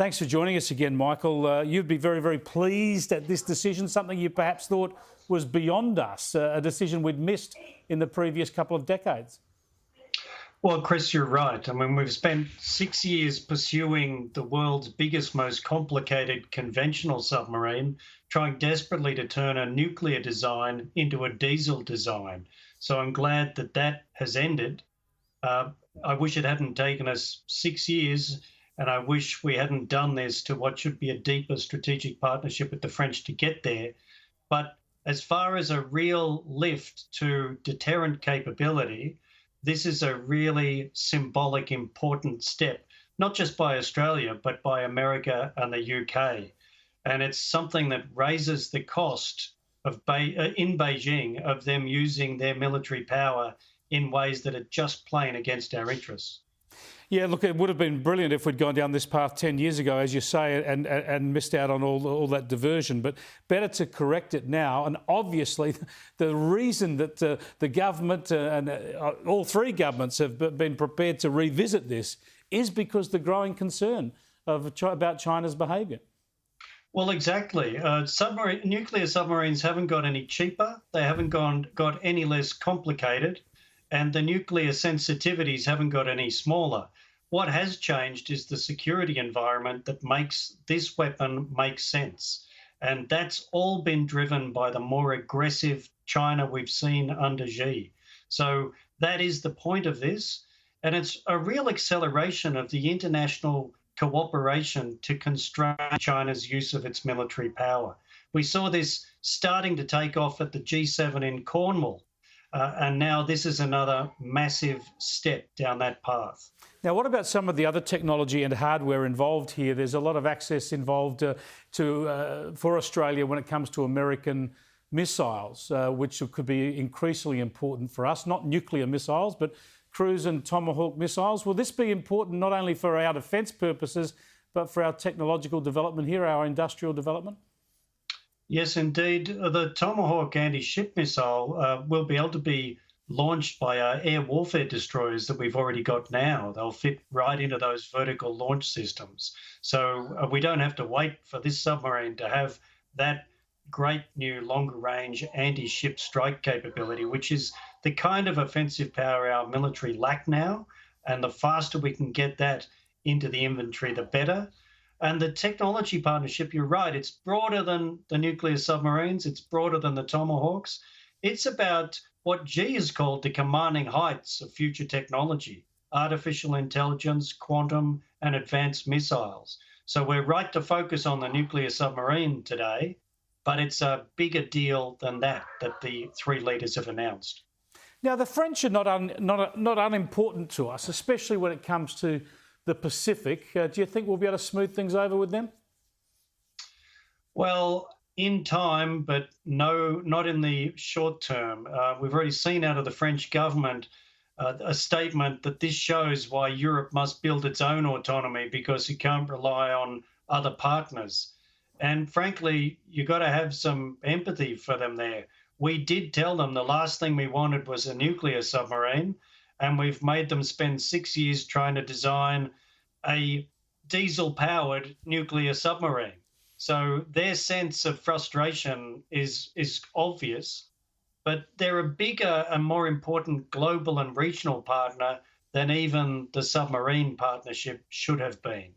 Thanks for joining us again, Michael. You'd be very, very pleased at this decision, something you perhaps thought was beyond us, a decision we'd missed in the previous couple of decades. Well, Chris, you're right. I mean, we've spent 6 years pursuing the world's biggest, most complicated conventional submarine, trying desperately to turn a nuclear design into a diesel design. So I'm glad that that has ended. I wish it hadn't taken us 6 years, and I wish we hadn't done this to what should be a deeper strategic partnership with the French to get there. But as far as a real lift to deterrent capability, this is a really symbolic, important step, not just by Australia, but by America and the UK. And it's something that raises the cost of in Beijing of them using their military power in ways that are just plain against our interests. Yeah, look, it would have been brilliant if we'd gone down this path 10 years ago, as you say, and missed out on all that diversion. But better to correct it now. And obviously, the reason that the government and all three governments have been prepared to revisit this is because the growing concern about China's behaviour. Well, exactly. Nuclear submarines haven't got any cheaper. They haven't got any less complicated. And the nuclear sensitivities haven't got any smaller. What has changed is the security environment that makes this weapon make sense. And that's all been driven by the more aggressive China we've seen under Xi. So that is the point of this. And it's a real acceleration of the international cooperation to constrain China's use of its military power. We saw this starting to take off at the G7 in Cornwall. And now this is another massive step down that path. Now, what about some of the other technology and hardware involved here? There's a lot of access involved for Australia when it comes to American missiles, which could be increasingly important for us, not nuclear missiles, but cruise and Tomahawk missiles. Will this be important not only for our defence purposes, but for our technological development here, our industrial development? Yes, indeed. The Tomahawk anti-ship missile will be able to be launched by our air warfare destroyers that we've already got now. They'll fit right into those vertical launch systems. So we don't have to wait for this submarine to have that great new longer range anti-ship strike capability, which is the kind of offensive power our military lack now. And the faster we can get that into the inventory, the better. And the technology partnership, you're right, it's broader than the nuclear submarines. It's broader than the Tomahawks. It's about what Xi has called the commanding heights of future technology, artificial intelligence, quantum, and advanced missiles. So we're right to focus on the nuclear submarine today, but it's a bigger deal than that the three leaders have announced. Now, the French are not unimportant to us, especially when it comes to the Pacific. Do you think we'll be able to smooth things over with them? Well, in time, but no, not in the short term. We've already seen out of the French government a statement that this shows why Europe must build its own autonomy because it can't rely on other partners. And frankly, you've got to have some empathy for them there. We did tell them the last thing we wanted was a nuclear submarine, and we've made them spend 6 years trying to design a diesel-powered nuclear submarine. So their sense of frustration is obvious, but they're a bigger and more important global and regional partner than even the submarine partnership should have been.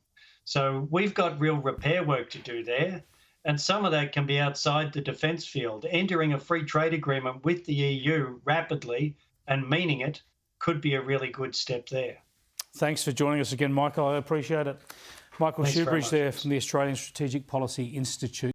So we've got real repair work to do there, and some of that can be outside the defence field. Entering a free trade agreement with the EU rapidly and meaning it could be a really good step there. Thanks for joining us again, Michael. I appreciate it. Michael Shoebridge there from the Australian Strategic Policy Institute.